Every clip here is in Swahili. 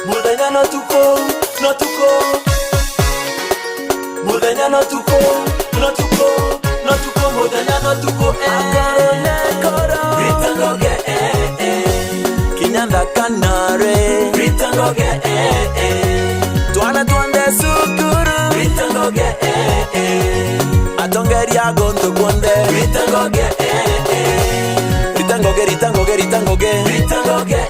Mudanya no tuko Mudanya no tuko Mudanya no tuko Ritangoge Kinyanda kanare Ritangoge Tuana tuande sukuru Ritangoge Atongeri agonto kwande Ritangoge Ritangoge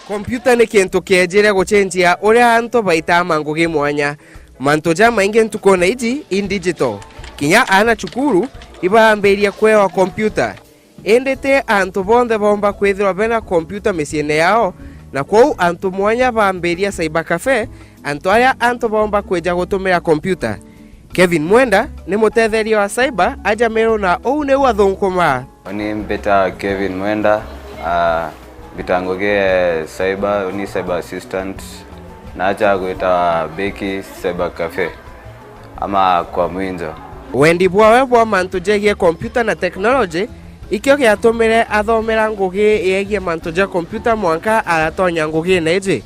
Computer ni kintu kiejire gucenjia uria antu baita mangugi mwanya mantu ja maingi ntukona iji in digital kinya ana chukuru ibamberia kwewa computer endete antu bonde bomba kwithirwa bena computer misiene yao na kwou antu mwanya bamberia cyber cafe antu aya antu bomba kweja gutumira computer. Kevin Mwenda ni mutetheria wa cyber aja mero na ou ne wathunkuma Oni mbeta Kevin Mwenda bitangoge cyber ni cyber assistant na acha gwita Beki Cyber Cafe ama kwa mwinzo wendi bwawe bwa mantu jegie computer na technology ikyo giatumire athomera ngugi yegie mantu ja computer mwanka aratonya ngugi neje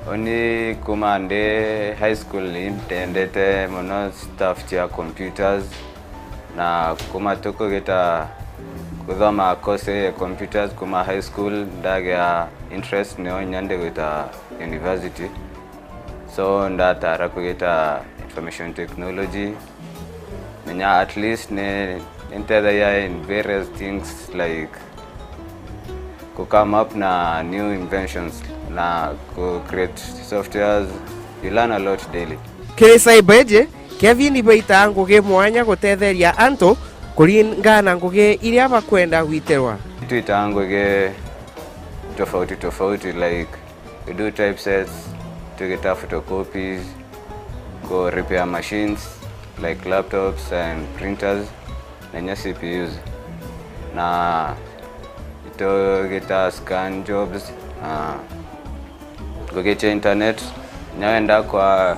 Oni kumande high school intendete mono staff ya computers na kuma toko geta kuthoma course ya computers kuma high school ndaga interest neo nyande geta university so ndatara kugeta information technology menya at least ne entire in various things like to come up na new inventions na to create softwares. You learn a lot daily. Kisa ibeje Kevin ibeita ngugi mwanya gutetheria antu kuringana ngugi iria bakwenda gwiterwa Tuita ngugi tofauti like we do typesets to get photocopies, go repair machines like laptops and printers and CPUs na to get scan jobs go get internet nyaenda kwa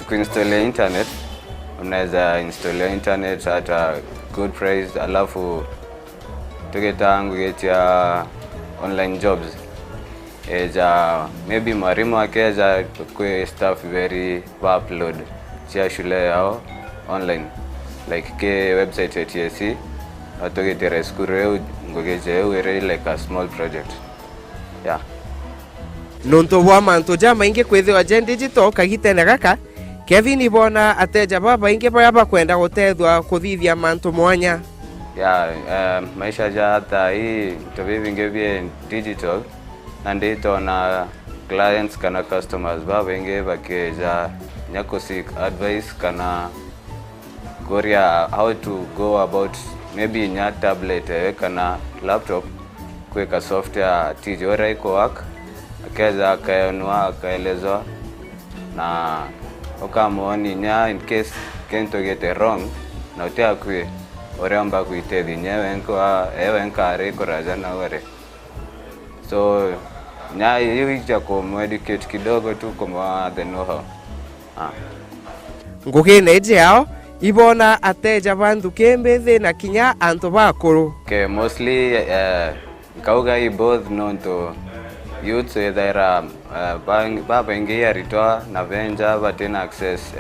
kuinstall internet unaweza install internet at a good price alafu tugetangu getia online jobs maybe mwalimu akeza kwa staff very upload chia shule yao online like ke website ya TSC atogetera skuru ngogeje we like a small project yeah. Nonto bwa mantu ja maingi kwithwa gen digital kagitene gaka Kevin ibona ateja baba inge baba kwenda gutethwa kuthithia mantu mwanya maisha ja hata hii tobivinge digital na ndito na clients kana customers baba inge bakeja nyako seek advice kana goria how to go about maybe nya tablet kana laptop kweka software tijora iko work akeza kayanwa kaelezwa na okamuoni nya in case kento get wrong na utakwe oramba kuitethi nyewe kwa ewe koraja na wale so nya hiyo jako educate kidogo tu kama the know how ngugi neje yao ibona ateja bandu kembethe na kinya antu bakuru mostly kauga both known to youth either baba ingia ritoa na venja batena access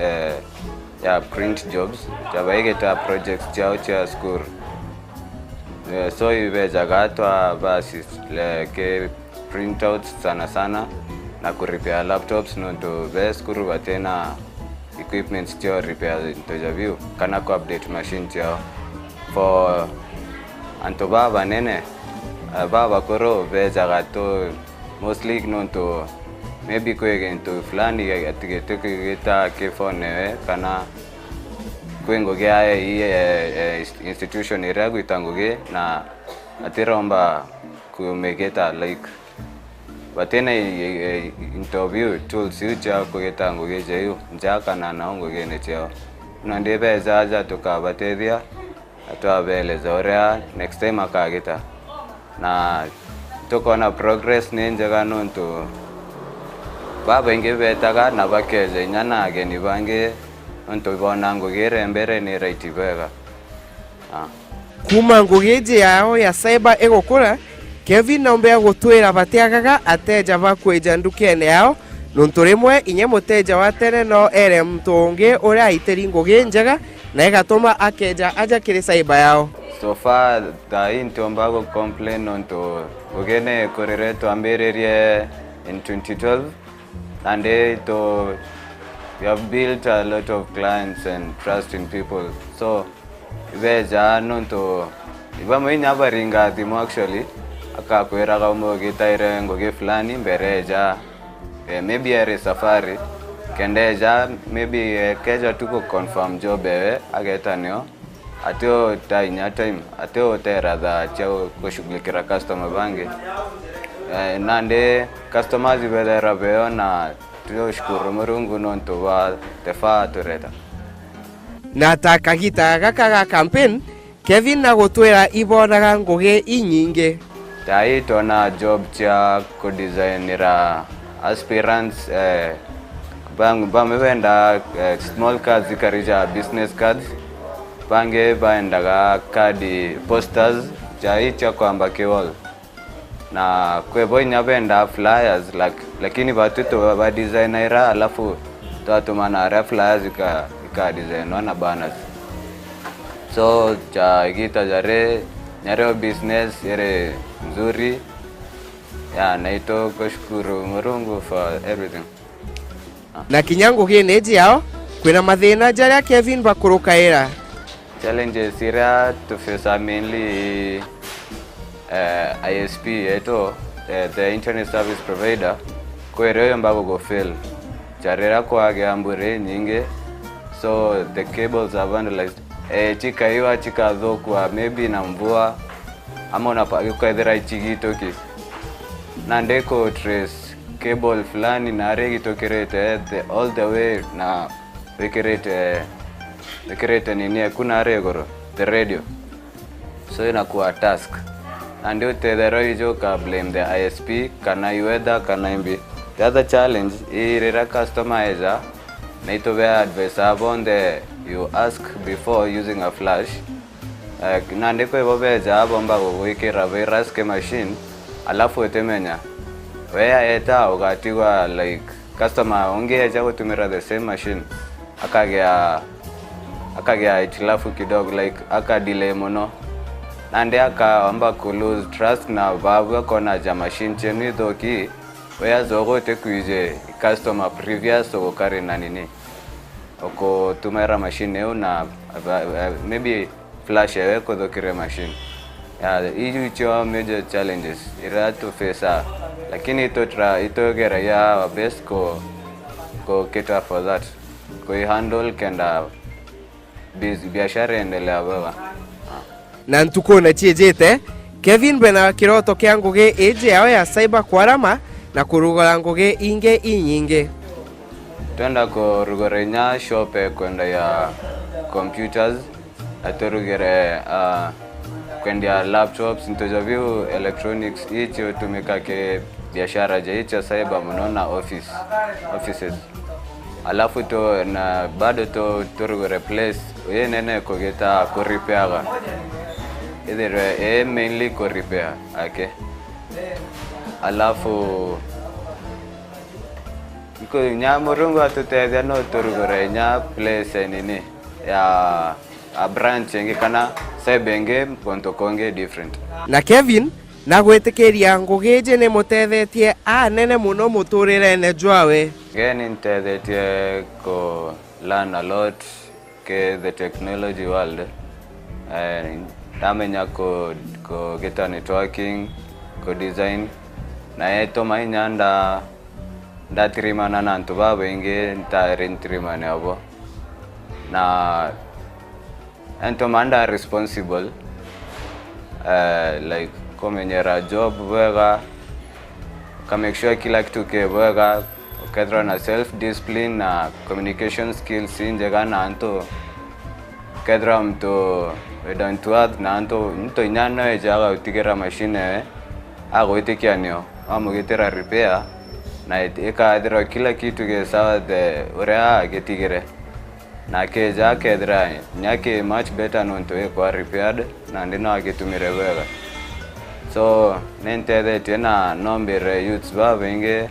print jobs jabaigeta projects chao cha school so ibeja gatwa basi ke printouts sana na kurepair laptops no to best school batena equipments chao repair interview kana ku update machine chao for anto baba nene baba koro beja gato mostly known to maybe kwegen to flani atigete kweta ke phone kana kwengo gya institution iragu itangoge na atiromba kumegeta like batena interview tools ucha kweta ngoge jeyo njaka na naongo gene chao nandebe zaza tukabatethia atwabele zorea next time akageta na tokona progress nenjaga nonto baba ingebetaga na bakeze nyana ageni bange onto bona ngogere mbere ni right bega kuma ngogeje yao ya cyber egokora Kevin naombea gutwira batiagaga ateja bakweja ndukene yao nuntu rimwe inye muteja wa tene no ere mtu ungi uria aitiri ngugi njega na igatuma akeja aja kiri cyber yao. So far the intombago complain onto ugene korere to ambererie in 2012 and we have built a lot of clients and trust in people. So veja nonto ibamo inyabaringa thimo actually akakwera kaumo gitaire ngoge fulani mbereja maybe ere safari kendeja maybe keja tuko confirm job ewe agetanyo ateo time ateo tera da chao kushughulikia customer bange nande customers bedera beo na tushukuru Mungu nonto wa tefa tureta na takagita gaka campaign Kevin na gutwira ibonaga ngugi inyinge taito na job cha kudesignera aspirants bamewenda small cards ikarija business cards bange baendaga kadi posters jaicha kwamba kewall na kwebo nyabenda flyers lakini batuto ba designera alafu tatumana flyers ka design na banners. So cha gita jare nyareo business yere nzuri ya naito kushukuru Mungu for everything. Na kinyango geneji yao kwina mathina jaria Kevin bakurukaira challenges ira to face mainly ISP the internet service provider kwere mbago go fail jarera kwa gambure nyinge so the cables are vandalized chikaiwa chikadhokwa maybe na mvua ama unapaka idhira ichigitoki na ndeko trace cable fulani na regi tokerete all the way na vekerete nini kuna regoro the radio so inakuwa task and you tedero ijo ka blame the ISP kana iweda kana imbi. The other challenge irera customer eja naito be advice upon the you ask before using a flash na ndiko ibobeja abomba kuwekera virus ke machine alafu etemenya where eta ugatigwa like customer ongeja kutumira the same machine akagea itilafu kidogo like aka delay mono nande akaomba ku lose trust na babu kona ja machine cheni doki where zogote kuije customer previous okari na nini oko tumera machine eo na maybe flash ewe kodokire machine hii cho major challenges ira to face lakini itogera ya best ko cater for that ko handle kenda biashara endelea baba na ntuko na chiejete Kevin bena kiroto kya ngugi eje yao ya cyber kwarama na kurugora ngugi inge inyinge twenda ko rugorenya shop kwenda ya computers atorugere kwenda laptops ntojaviu electronics hicho tumika ke biashara jaicha cyber mnona offices alafu to na bado to replace nene kogeta ko repair either mainly ko repair okay alafu iko nyamurungu atutethia no turugorenya place nini ya a branch ngi kana sebenge konto konge different na Kevin na gwetikiria ngugeje ne mutethetie nene muno muturire ne jwawe geni ntethetie ko learn a lot ke the technology world tamenya ko get networking ko design na eto mainyanda ndatrimana na ntu babenge ntarentriman abo na ento manda responsible like komenyera job wega ka make sure kila kitu ke wega kadra na self discipline na communication skills injega na anto kadra mto wedantuat na anto mto nyana ejaga utigera machine agoitekianio amugitera repair na eka adra kila kitu ke sawa de ora getigere na keja kedra nyake much better nonto kwa repaired na ndino agetumire wega so nentethe na nombire youths babengi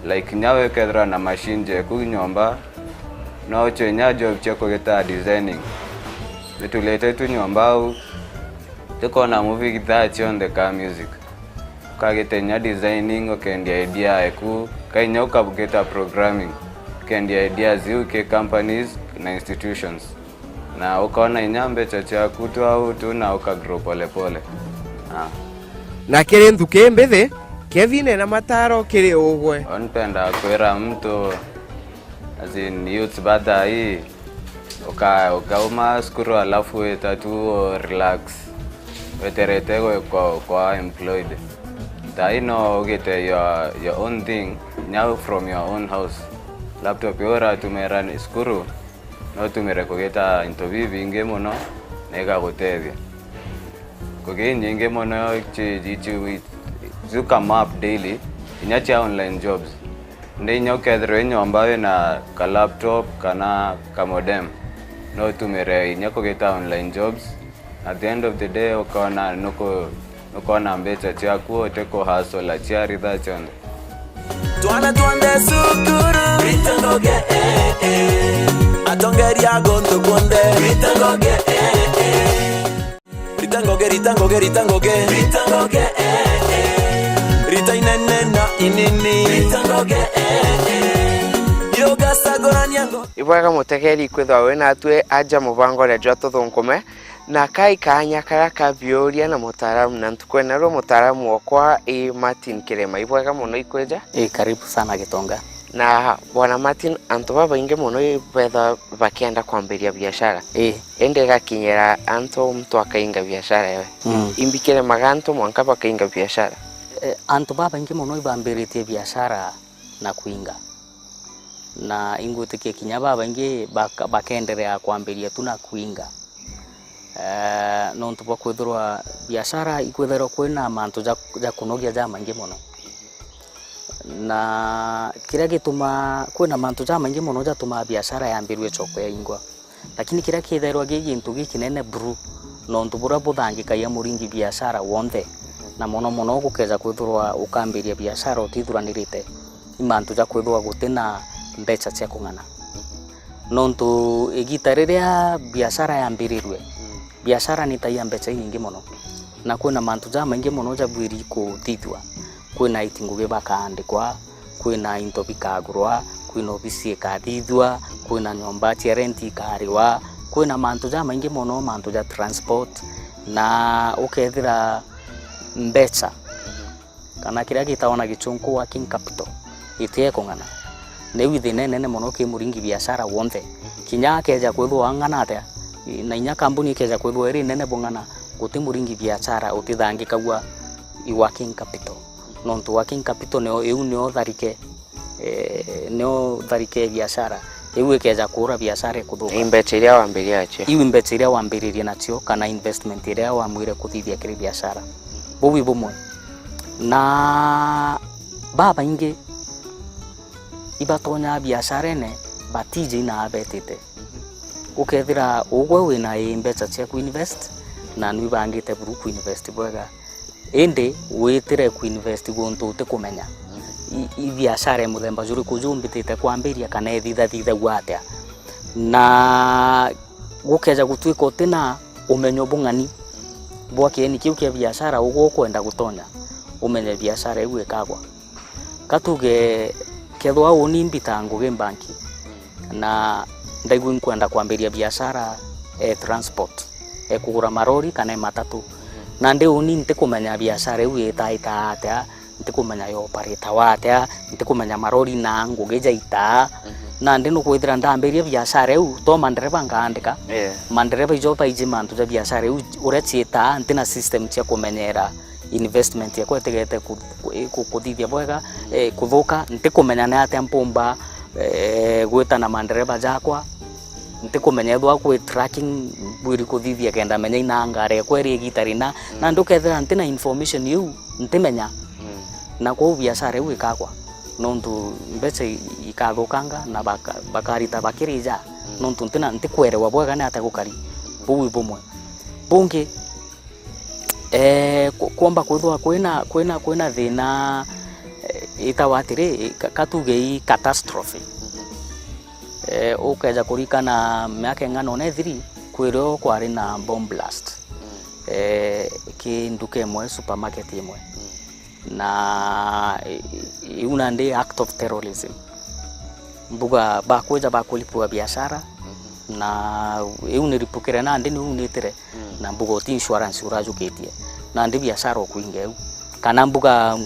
like nyawe kedra na machine je kunyomba no chenya job cheko geta designing betulete tu nyomba teko na movie gita chonde ka music kagetenya designing okendi idea eku kainyoka bugeta programming kendi ideas ke companies na institutions na ukaona inyambe chacha kutu au tu na ukagrow pole pole. Na kile nthuke mbethe Kevin na mataro kile ugwe onpenda kwera mtu as in youth bada hii ukauma skuru alafu etatu relax weteretego kwa employed daino get your own thing now from your own house laptop yora tumerani skuru no tumerekogeta interview binge mono nega gotevia koge nyinge mono chijichi zuka map daily inyacha online jobs ndey nyokedre nyombawe na ka laptop kana ka modem no tumere inyakogeta online jobs at the end of the day ukona nukona mbecha chako teko hustle la chiari da chonde Tuana tuande sukuru Ritangoge Atongeria gondo konde Ritangoge Ritangoge Ritangoge Ritangoge Ritangoge Rita inene na inini Ritangoge Yoga sagora nyango Ibwaga mutekeri kwithwa wena atwe aja mubango le jwato thonkome na kai kanya karaka bioria na mutaramu na ntukwena ro mutaramu okwa Martin Kirema. Ibwaga muno ikweja karibu sana Gitonga. Na bwana Martin antu baba inge muno betha bakienda kwambiria biashara ende gakinyera antu mtu akainga biashara yewe imbikire maganto mwanka bakainga biashara antu baba inge muno ibambiritie biashara na kuinga na ingutike kinya baba inge bakenderea kwambiria tu na kuinga no ntuba kwithirwa biashara ikwithirwa kwina mantu ja kunogia ja maingi muno na kira gituma kwina mantu ja maingi muno ja tuma biashara yambirwe choko ya ingwa lakini kira kithirwa gintu gikinene bru no ntubura buthangika ya muringi biashara wonde na muno gukeza kwithirwa ukambiria biashara utithuranirite imantu ja kwithirwa gutina mbecha cia kungana no ntu igitariria biashara yambirirwe biashara ni taiya mbecha nyingi muno na kwina mantu ja maingi muno ja bwiri kutithwa kwina itinguge bakaandikwa kwina into bikagurwa kwina obisi kathithwa kwina nyomba cia renti kariwa kwina mantu ja maingi muno mantu ja transport na ukethira mbecha kana kira gitaona gichunku working capital itie kungana ne withine nene muno ke muringi biashara wonde kinya keja kwithwa ngana na inya kampuni keja kwithwa ri nene bongana guti muringi biashara utithangikagwa i working capital no ntu working capital neo eu neo tharike biashara eu keja kura biashara kuthuka imbechiria wambiria acho imbechiria wambiririe nacio kana investment iria wamwire kuthithia kiri biashara bubi bumwe na baba inge ibatonya biashara ne batije na abetete ukethira ugwe wina mbecha cia ku invest na nwi bangite buru ku invest bwega ende witire ku invest gonto te kumenya i biashara muthemba juri kujumbitite kwambiria kana thitha gwatia na gukeja gutwika utina umenyo bungani bwakeni kiu kia biashara ugo kwenda gutonya umenye biashara igu ikagwa katuge kethwa uni mbitango ge banki na ndaigu kwenda kwambiria biashara transport kugura marori kana matatu na ndi uni ntikumenya biashara igu itaita atia ntikumenya yo parita watia ntikumenya marori na ngugeja ita na ndi no kwithira ndambiria biashara igu to mandereva ngaandika mandereva ijo paiji mantu ja biashara igu urechieta ntina system cia kumenyera investment ya kwetegete kuthithia bwega kuthuka ntikumenya na atia mpumba gwita na mandereva jakwa ntikumenya thwa kwi tracking bwiri kuthithia kenda menya ina ngare kweri gitarina na ndukethira ntina information yu ntimenya na kwa biashara igu ikagwa nontu mbecha ikathukanga na bakarita bakirija nontu ntina ntikwerewa bwega na atakukari buwi bumwe bungi kwamba kwithwa kwina thina itawatiri katuge catastrophe ukeja kurikana miaka ng'ano na thiri kwiro kwari na bomb blast kinduka imwe supermarket imwe na una ndi act of terrorism mbuga bakweja bakulipua biashara na uniripukire na ndi unitire na mbuga oti insurance urajuketie na ndi biashara okuinge kana mbuga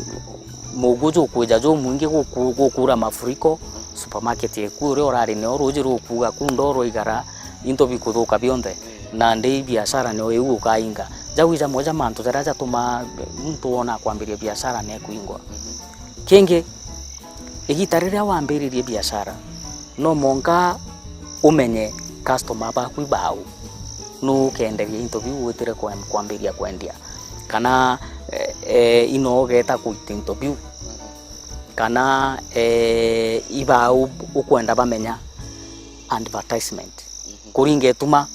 mugujo kweja jo mwingi gukura mafuriko supermarket ekure orari ne orojiro kuga kundoro igara into bikuthuka bionde na ndi biashara ne oyu ukainga jawiza moja mantu zaraja tuma mtu ona kwambiria biashara ne kuingwa kenge igitarira wambiririe biashara no monka umenye customer ba kuibau no kenderia into biwetire kwambiria kwendia kana ino geta kuita interview kana ibau ukwenda bamenya advertisement kuringe tuma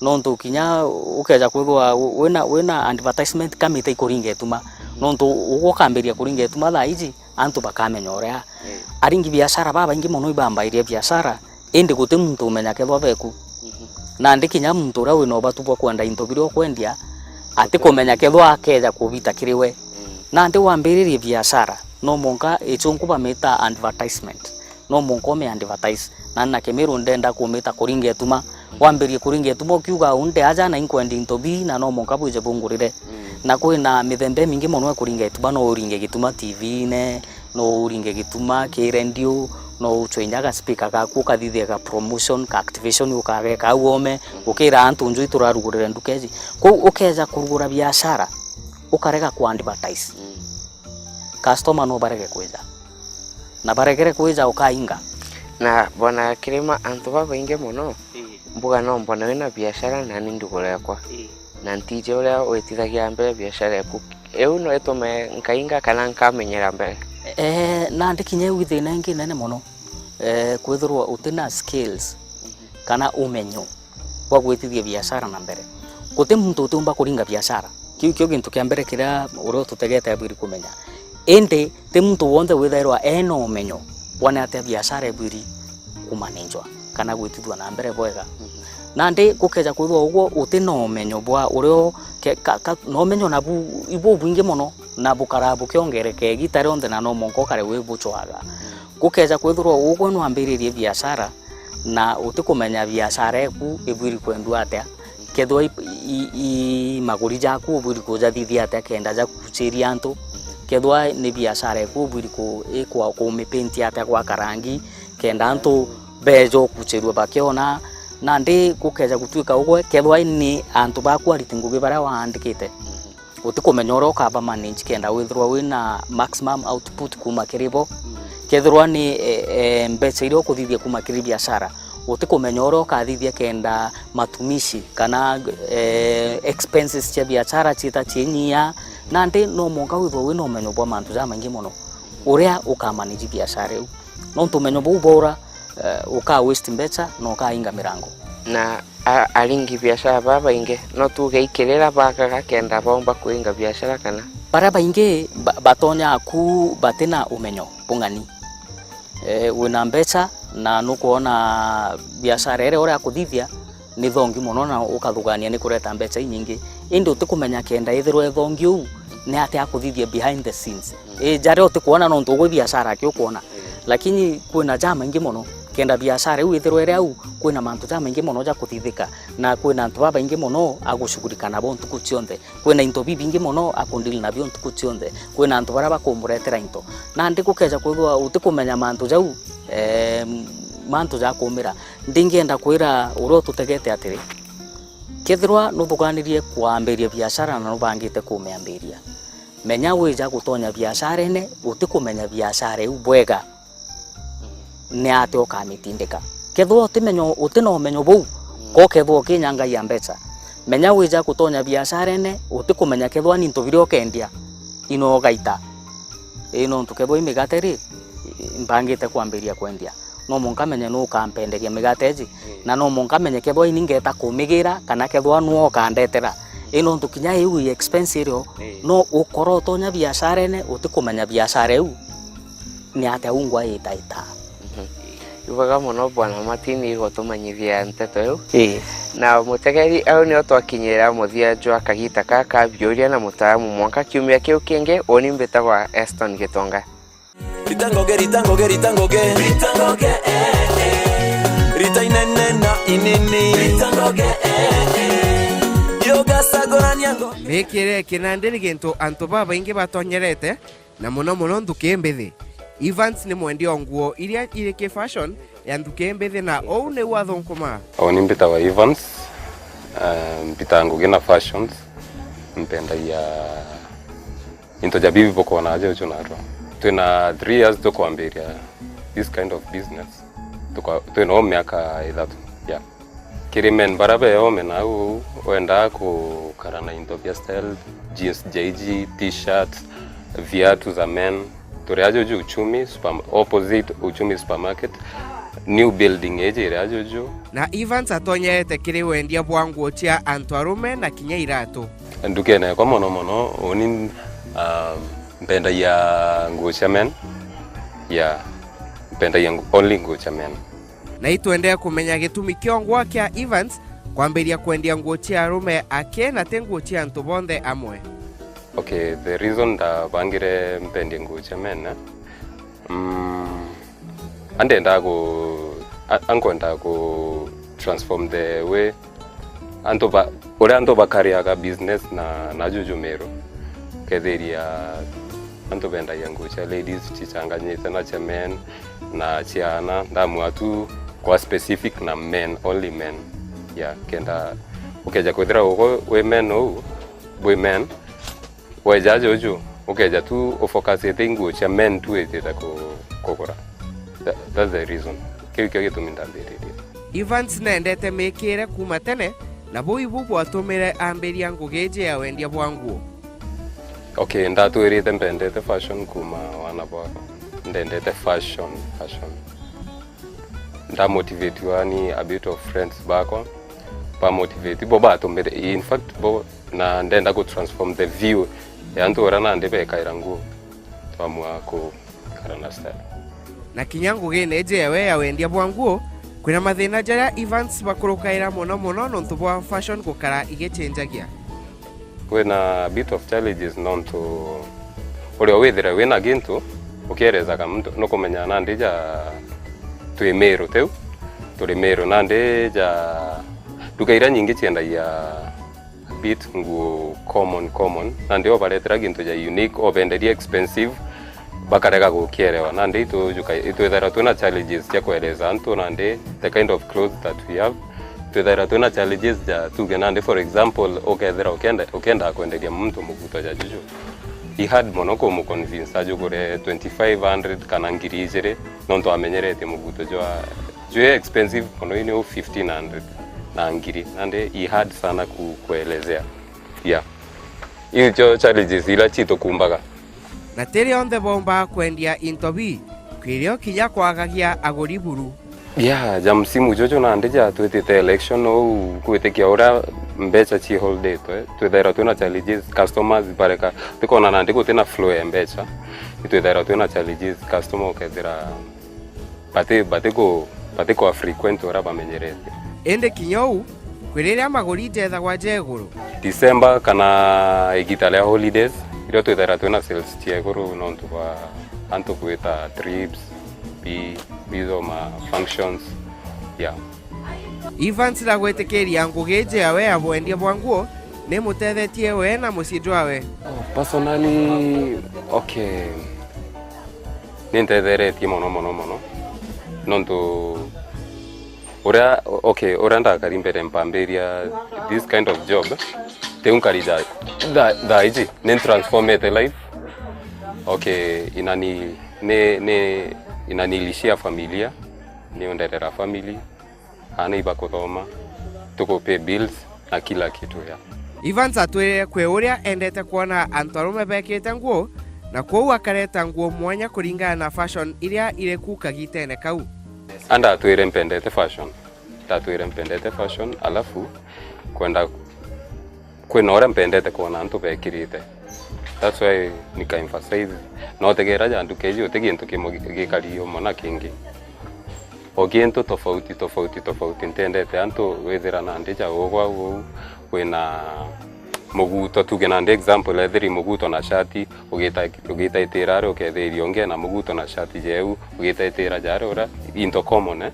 nonto kinya ukeja kwithwa wena advertisement kamite kuringe tuma nonto ugokambiria kuringe tuma thaiji antu bakamenya oria aringi biashara baba ingi mono ibambairia biashara ende gute muntu umenya kethwa beku na ndikinya muntu ura wino batubwa kwenda interview kwendia ati kumenya kethwa akeja kubita kiriwe na ndi wambiririe biashara no monka echonku bameta advertisement no monko me advertise na kemiru ndenda kumeta kuringe tuma wambirie kuringe tuma kiuga unde aja na inkwendi intobi na no monka buje bungurire na kwina mithembe mingi mono kuringe tuma no uringe gituma TV ne no uringe gituma ki radio no uchwenyaga speaker ka kukathithia ka promotion ka activation ukage ka uome ukira antu njui turarugurire ndukeji ko ukeja kurugura biashara ukarega ku advertise customer no barege kweza na baregere kweza ukainga na bona kirima antu baba inge mono mbuga no mbona wina biashara na nindugura yakwa na ntije uria wetithagia mbere biashara yaku eu no etume nkainga kana nkamenyera mbere na ndikinye withina ingi nene mono kwithirwa utina skills kana umenyo wa gwitithia biashara na mbere guti muntu utumba kuringa biashara kio gintu kia mbere kira uro tutegete abiri kumenya ende te muntu wonde withairwa eno umenyo wana ate biashara ebiri kumanenjwa kana gwitithwa na mbere bwega na ndi gukeja kwithwa ugo utina umenyo bwa urio no umenyo na bu ibo bwingi mono na bukarabu kiongereke gitare onde na no monko kare we buchwaga gukeja kwithirwa ugo no ambiririe biashara na utikumenya biashara eku ebiri kwendwa atia kethwa i maguri jaku ubiri kujathithia atia kenda ja kuchiria antu kethwa ni biashara eku ubiri ku ikwa ku mipenti atia kwa karangi kenda antu bejo kuchirwa bakiona na ndi gukeja gutwika ugo kethwa ni antu baku aritinguge bara waandikite utikumenya oro kaba manage kenda withirwa wina maximum output kuma kiribo kethirwa ni mbeca irio kuthithia kuma kiri biashara utikumenya oro kathithia kenda matumishi kana expenses cia biashara chita chinyia na ndi no monga withirwa wina umenyo bwa mantu ja maingi mono uria ukamanage biashara eu no tumenyo bu bora uka waste mbeca no kainga mirango na aringi biashara baba inge no tugeikirira bakaga kenda bomba kuinga biashara kana baraba inge batonya ku batina umenyo bungani wina mbeca na nukuona biashara ere ora kuthithia ni thongi muno na ukathugania ni kureta mbeca nyingi indi utikumenya kenda ithirwe thongi u ni ati akuthithia behind the scenes jare utikuona no ntugo biashara ki ukuona lakini kwina jama ingi muno kenda biashara eu ithirwe ere au kwina mantu jama ingi muno ja kuthithika na kwina antu baba ingi muno agushugurika nabo ntuku cionthe kwina into bibi ingi muno akundili nabio ntuku cionthe kwina antu bara bakumuretera into na ndi gukeja kwithwa utikumenya mantu jau mantu ja kumira ndingienda kwira uro tutegete atiri kethirwa nuthuganirie kuambiria biashara na nubangite kumeambiria menya wija gutonya biashara ene utikumenya biashara eu bwega ne ate okamitindika kethwo timenyo utina umenyo bau ko kethwo kinyanga ya mbeca menya wija gutonya biashara ene utikumenya kethwa ni ntobirio kendia ino gaita ino ntukethwo imigateri mbangite kuambiria kwendia no monkamenya no kampenderia migateji na no monkamenya kethwa iningeta kumigira kana kethwa no kandetera ino ntukinya iu expense irio no ukoro tonya biashara ene utikumenya biashara iu ni atia ungwa itaita. Ibaga muno bwana Martini gotumanyithia nteto iu na mutegeri au ni otwakinyira muthia jwa kagita kaka biuria na mutamu mwaka kiumia kiu kingi oni mbetagwa Eston Gitonga. Ritangoge Rita inene na inini Ritangoge Yoga sagorani yango Mekire kinandiri gintu antu baba ingi batonyerete na muno nduke mbithi. Evans ni mwendia nguo iria ireke fashion ya nduke mbithi na ou ne wathonkoma. Oni mbitagwa Evans, mbita ngugi na fashions, mpenda ya into jabibi boko na aje uchunarwa. Twina 3 years tukwambiria this kind of business. Twina miaka 3. Yeah. Kirimen barabe ome na wenda ku karana into via style, jeans, JG, t-shirts, viatu za men. Turiajo uchumi opposite uchumi supermarket. New building eje ajojo na Evans atonyete kiri wendia bwangu tia Antwarume na kinya iratu nduke na kwa mono oni mpenda ya nguo men ya mpenda ya only nguo men na itwendea kumenya gitumi kiongwa kia Evans kwambiria kwendia nguo tia Arume ake na tenguo tia Antubonde amwe. Okay, the reason da bangire mpende nguo men andenda go transform the way antoba career ga business na jujumero ketheria antobenda yangu cha ladies chichanganyite na cha men na chiana ndamu atu kwa specific na men only men ya kenda ukeja kwethira uko we men o women weja jojo ukeja tu ofocus tingu cha men tu eteta kokora. That's the reason. Kiki tuminda mbere. Evans nendete mekire kuma tene na boibu bwatumire amberia ngugeje ya wendia bwangu. Okay, ndatuirite mpendete fashion kuma wana bwa. Ndendete fashion. Nda motivate wani a bit of friends bako. Pa motivate boba atumbere. In fact bo na ndenda go transform the view ya ntu orana ndebe kairangu. Twamwa ko karana style. Na kinyangu gene eje ya wendia bwangu kwina mathina jara Evans bakurukaira muno nontu bwa fashion gukara igechenjagia. Kwina bit of challenges nontu uri withira wina gintu ukiereza kama mtu no kumenya nande ja twemero teu turi mero nande ja dukaira nyingi chienda ya bit nguo common nande obaretera gintu ja unique obenderia expensive bakarega gukierewa nande itwethera twina challenges ya kueleza antu nande the kind of clothes that we have twethera twina challenges ja tuge nande for example ukethera ukenda kwenderia mtu muguto ja juju he had monoko mu convince ajugure 2500 kana ngiri ijere nonto amenyerete muguto jwa expensive kono ini 1500 na ngiri nande he had sana kuelezea yeah hiyo challenges ila chito kumbaga na teri on the bomba kwendia intobi kwirio kinya kwagagia aguri buru. Yeah, jamsimu jojo na ndeja twetete election no kwetekia ora mbecha chi holiday twethera twina challenges customers bareka tukona na ndiko tena flow ya mbecha twethera twina challenges customer ukethera bateko frequent ora bamenyerete ende kinyou kwiriria maguri jetha gwa jeguru December kana igitale holidays iro twethera twina sales tieguru nontu kwa antu kweta trips bizo ma functions yeah. Evans la gwetekeria ngugeje yawe abwendia bwanguo ne mutethetie we na musidwawe. Personally okay nintetheretie mono nontu ora ndakari mbere mpamberia this kind of job teunkarija daiji nen transformate life okay inanilishia familia nionderera family anaiba kuthoma tuko pay bills na kila kitu ya Evans atwire kwe uria endete kuona Antwarume bekete nguo na kwa akareta nguo mwanya kuringana na fashion iria irekuka gitene kau anda atwire mpendete fashion alafu kwenda kwina ora mpendete kuona antu bekirite. That's why nika emphasize no tegera jandu keji otegintu kimugikario mona kingi ogintu tofauti ntendete antu wethira na ndija ogwa wina muguto tugena nd example ethiri muguto na shati ugita itirare ukethirio nge na muguto na shati jeu ugita itira jare ora into common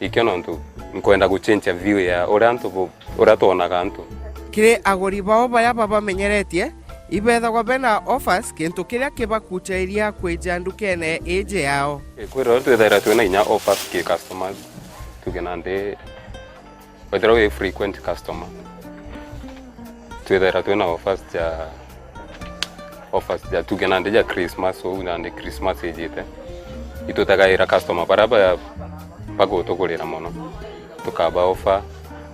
ikiono ntu nkwenda guchange view ya ora antu ora tonaga antu kire agori bao baya baba menyeretie ibetha kwa bena offers kintu kiria kibakuchairia kwija ndukene age yao kwiro twethera twina inya offers ki customers tugena nde whether we frequent customer twethera twina offers ja tugena nde ja Christmas o na nde Christmas ejite itutagaira customer baraba bagotogorera mono tukaba offer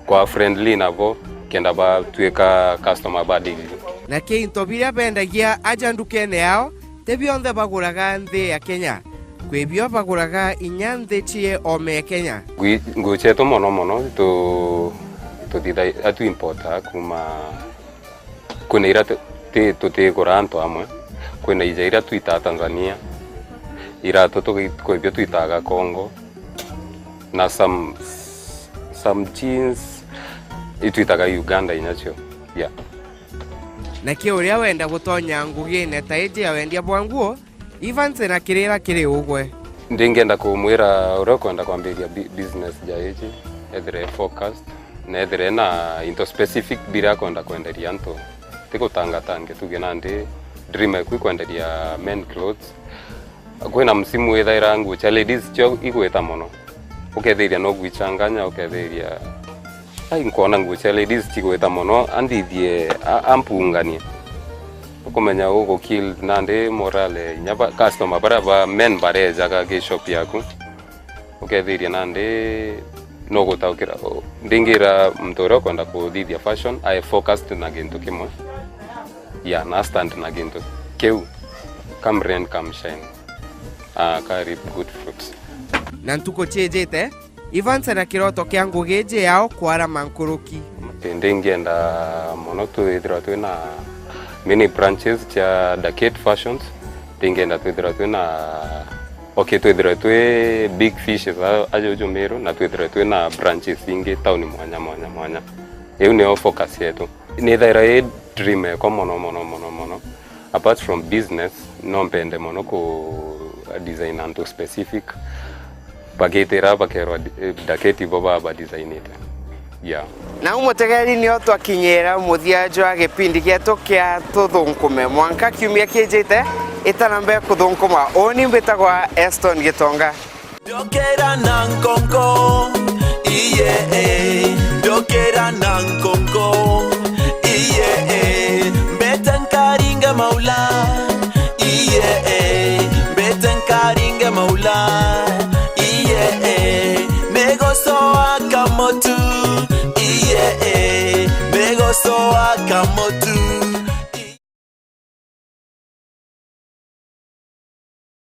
kwa friendly nabo kenda ba tueka customer badili na kinto biria bendagia aja ndukene yao tebionthe baguraga nthi ya Kenya kwibio baguraga inya nthi chie ome Kenya ngucheto mono tutitha atu importa kuma kuna ira tutigura antu amwe kwina ija ira tuita Tanzania ira kwibio tuitaga Congo na some jeans ituitaga Uganda inacho yeah. Na ki uria wenda gutonya ngugine ta ije ya wendia bwanguo Evans na kirira kiri ugwe ndingenda kumwira ura kwenda kwambiria business ja ije ethire focused na ethire na into specific bila kwenda kwenderia antu tikutangatange tugena ndi dream kwenderia men clothes kwina msimu ethaira nguo cha ladies cho igweta mono ukethiria no gwichanganya ukethiria ai nkona nguo cha ladies chigweta mono andithie ampunganie ukomenya ugo kill nande morale nyaba customer baraba men bareja ga shop yaku ukethiria nande no gutaukira ndingira mtoro kwenda kuthithia fashion I focused na gintu kimwe ya na stand na gintu keu come rain come shine carry good fruits na ntuko chejete Evans na kiroto kia ngugeje yao kwara mankuruki ndingienda mono twithira twina many branches cha Decade Fashions ndingienda twithira twina twithira twi big fishes ajo mero na twithira twina branches ingi town mwanya eu neo focus yetu ni thaira dream kwa mono apart from business no mpende mono ku design anto specific bagitera bakero Decade boba designite yeah. Na umutegeri ni otwa kinyera muthiajo agipindi gietu kia tuthunkume mwanka kiumia kijite itanambe kuthunkuma oni mbitagwa Eston Gitonga Ndokera na nkonko iye ndokera na